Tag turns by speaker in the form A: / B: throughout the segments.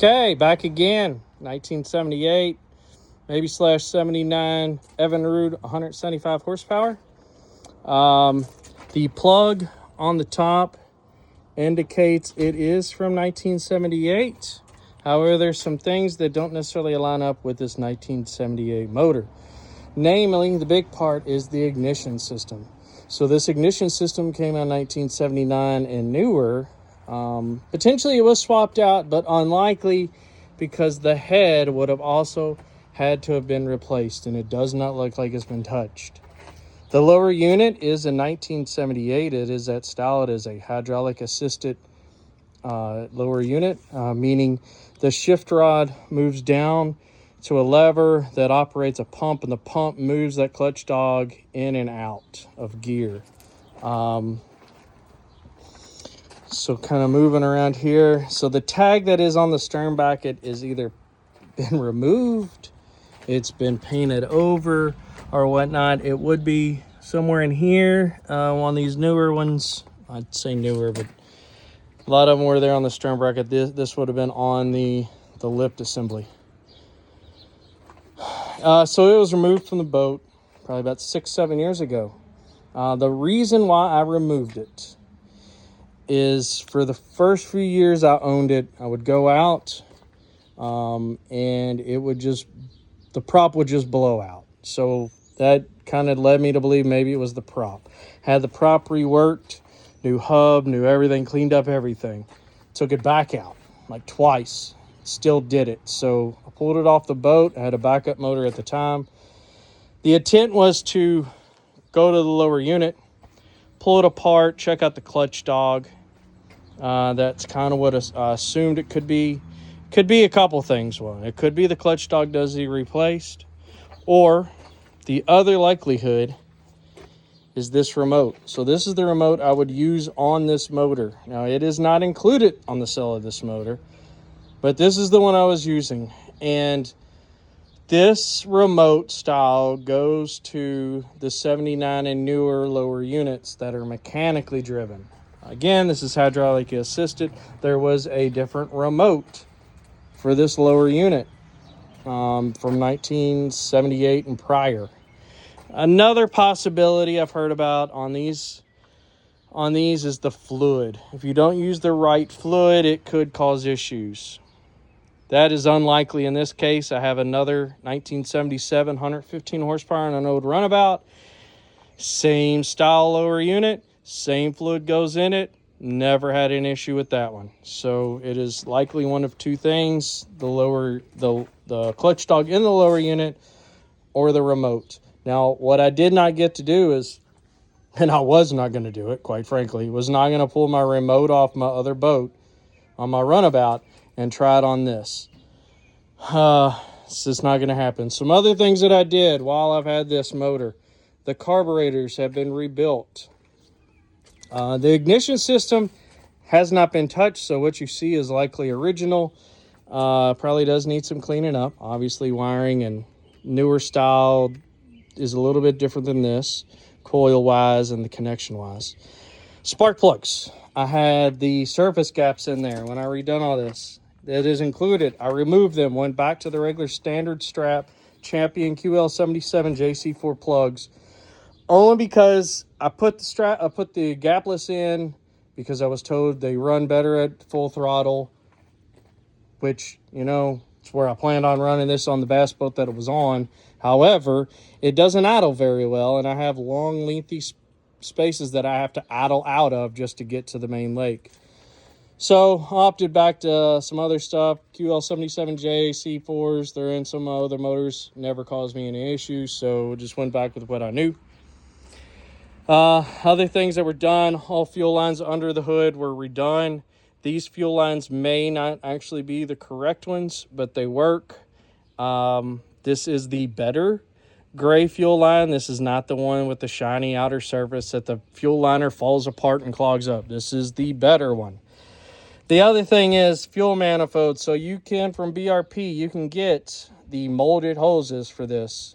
A: Okay, back again. 1978, maybe slash 79 Evinrude, 175 horsepower. The plug on the top indicates it is from 1978. However, there's some things that don't necessarily line up with this 1978 motor. Namely, the big part is the ignition system. So this ignition system came out in 1979 and newer. Potentially it was swapped out, but unlikely because the head would have also had to have been replaced, and it does not look like it's been touched. The lower unit is in 1978. It is that style. It is a hydraulic assisted lower unit, meaning the shift rod moves down to a lever that operates a pump, and the pump moves that clutch dog in and out of gear. So kind of moving around here. So the tag that is on the stern bracket is either been removed, it's been painted over, or whatnot. It would be somewhere in here on these newer ones. I'd say newer, but a lot of them were there on the stern bracket. This would have been on the lift assembly. So it was removed from the boat probably about 6-7 years ago. The reason why I removed it is for the first few years I owned it, I would go out and it would just, the prop would just blow out. So that kind of led me to believe maybe it was the prop. Had the prop reworked, new hub, new everything, cleaned up everything. Took it back out like twice. Still did it. So I pulled it off the boat. I had a backup motor at the time. The intent was to go to the lower unit, pull it apart, check out the clutch dog. That's kind of what I assumed it could be. Could be a couple things. One, it could be the clutch dog does need replaced, or the other likelihood is this remote. So this is the remote I would use on this motor. Now it is not included on the sale of this motor, but this is the one I was using. And this remote style goes to the 79 and newer lower units that are mechanically driven. Again, this is hydraulic assisted. There was a different remote for this lower unit from 1978 and prior. Another possibility I've heard about on these is the fluid. If you don't use the right fluid, it could cause issues. That is unlikely in this case. I have another 1977 115 horsepower and an old runabout. Same style lower unit, same fluid goes in it. Never had an issue with that one. So it is likely one of two things: the clutch dog in the lower unit or the remote. Now, what I did not get to do is, and I was not going to do it, quite frankly, was not going to pull my remote off my other boat on my runabout and try it on this. It's just not going to happen. Some other things that I did while I've had this motor: the carburetors have been rebuilt. The ignition system has not been touched, so what you see is likely original. Probably does need some cleaning up. Obviously, wiring and newer style is a little bit different than this, coil-wise and the connection-wise. Spark plugs. I had the surface gaps in there when I redone all this. That is included. I removed them, went back to the regular standard strap Champion QL77 JC4 plugs, only because I put the gapless in because I was told they run better at full throttle, which, you know, it's where I planned on running this on the bass boat that it was on. However, it doesn't idle very well, and I have long, lengthy spaces that I have to idle out of just to get to the main lake. So I opted back to some other stuff. QL77J C4s, they're in some other motors, never caused me any issues, so just went back with what I knew. Other things that were done: all fuel lines under the hood were redone. These fuel lines may not actually be the correct ones, but they work. This is the better gray fuel line. This is not the one with the shiny outer surface that the fuel liner falls apart and clogs up. This is the better one. The other thing is fuel manifold. So you can, from BRP, you can get the molded hoses for this.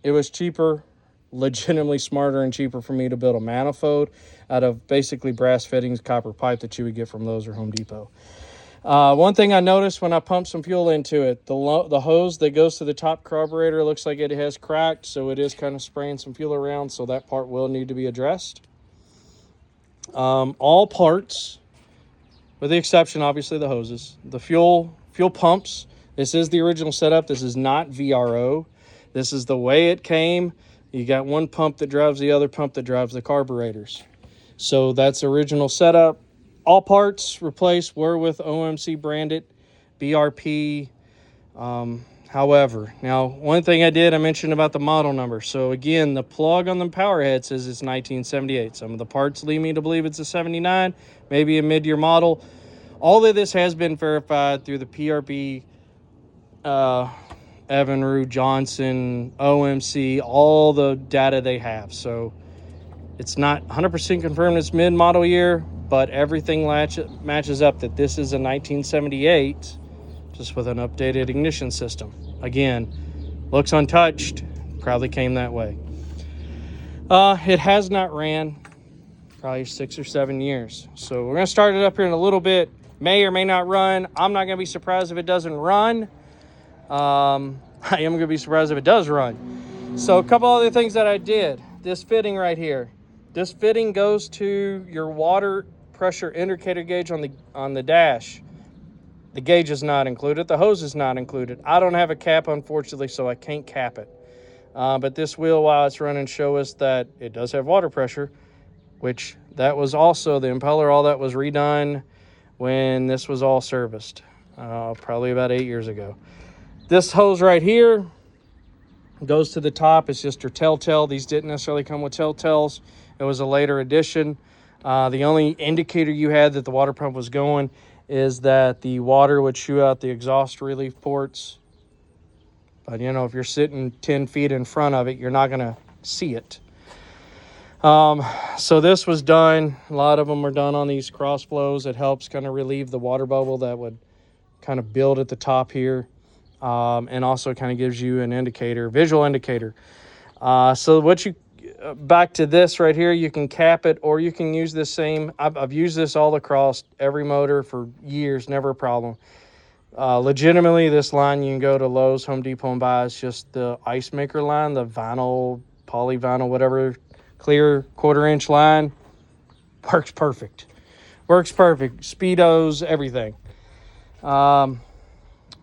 A: It was cheaper, legitimately smarter and cheaper for me to build a manifold out of basically brass fittings, copper pipe that you would get from Lowe's or Home Depot. One thing I noticed when I pumped some fuel into it, the hose that goes to the top carburetor looks like it has cracked, so it is kind of spraying some fuel around, so that part will need to be addressed. All parts, with the exception, obviously, the hoses, the fuel pumps. This is the original setup. This is not VRO. This is the way it came. You got one pump that drives the other pump that drives the carburetors. So that's the original setup. All parts replaced were with OMC branded BRP. However, now one thing I mentioned about the model number. So again, the plug on the power head says it's 1978. Some of the parts lead me to believe it's a 79, maybe a mid-year model. All of this has been verified through the PRB, Evinrude, Johnson, OMC, all the data they have. So it's not 100% confirmed it's mid-model year, but everything matches up that this is a 1978, just with an updated ignition system. Again, looks untouched, probably came that way. It has not ran probably 6 or 7 years. So we're going to start it up here in a little bit. May or may not run. I'm not going to be surprised if it doesn't run. I am going to be surprised if it does run. So a couple other things that I did. This fitting right here. This fitting goes to your water pressure indicator gauge on the dash. The gauge is not included. The hose is not included. I don't have a cap, unfortunately, so I can't cap it. But this will, while it's running, show us that it does have water pressure, which that was also the impeller. All that was redone when this was all serviced, probably about 8 years ago. This hose right here goes to the top. It's just your telltale. These didn't necessarily come with telltales. It was a later addition. The only indicator you had that the water pump was going is that the water would shoot out the exhaust relief ports. But, you know, if you're sitting 10 feet in front of it, you're not going to see it. So this was done. A lot of them are done on these cross flows. It helps kind of relieve the water bubble that would kind of build at the top here. And also kind of gives you an indicator, visual indicator. So what you, back to this right here, you can cap it, or you can use this same, I've used this all across every motor for years, never a problem. Legitimately, this line you can go to Lowe's, Home Depot and buy. It's just the ice maker line, the vinyl, polyvinyl, whatever, clear 1/4-inch line. Works perfect. Works perfect. Speedos, everything.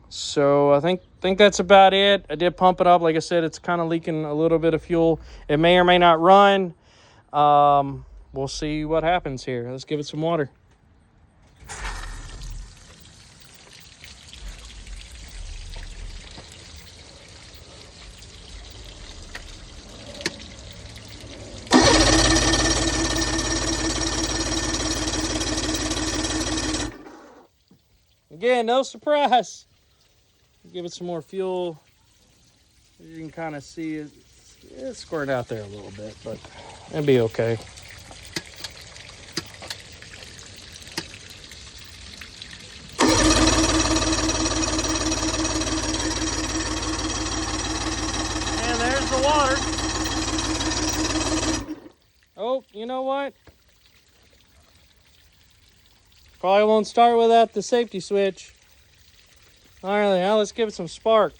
A: So I think that's about it. I did pump it up. Like I said, it's kind of leaking a little bit of fuel. It may or may not run. We'll see what happens here. Let's give it some water. Again, no surprise. Give it some more fuel. You can kind of see it. It's squirting out there a little bit, but it'll be okay. And there's the water. Oh, you know what? Probably won't start without the safety switch. All right, now let's give it some spark.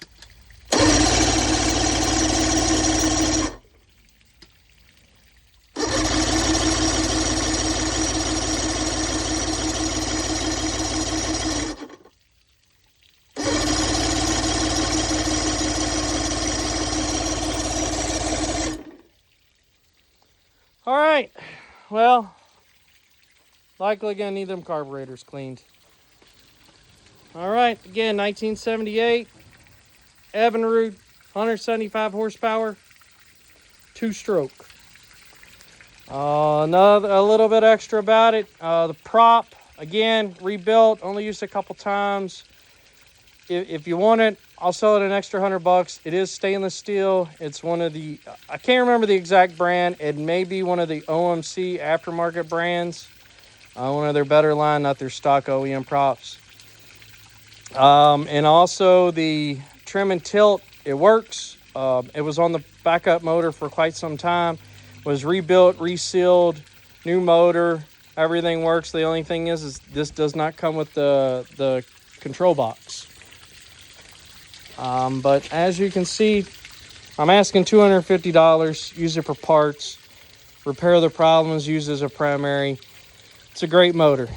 A: All right, well, likely gonna need them carburetors cleaned. All right, again, 1978, Evinrude, 175 horsepower, 2-stroke. A little bit extra about it. The prop, again, rebuilt, only used a couple times. If you want it, I'll sell it an extra $100. It is stainless steel. It's one of the, I can't remember the exact brand. It may be one of the OMC aftermarket brands. One of their better line, not their stock OEM props. And also the trim and tilt, it works. It was on the backup motor for quite some time. Was rebuilt, resealed, new motor. Everything works. The only thing is this does not come with the control box. But as you can see, I'm asking $250. Use it for parts. Repair the problems. Use it as a primary. It's a great motor.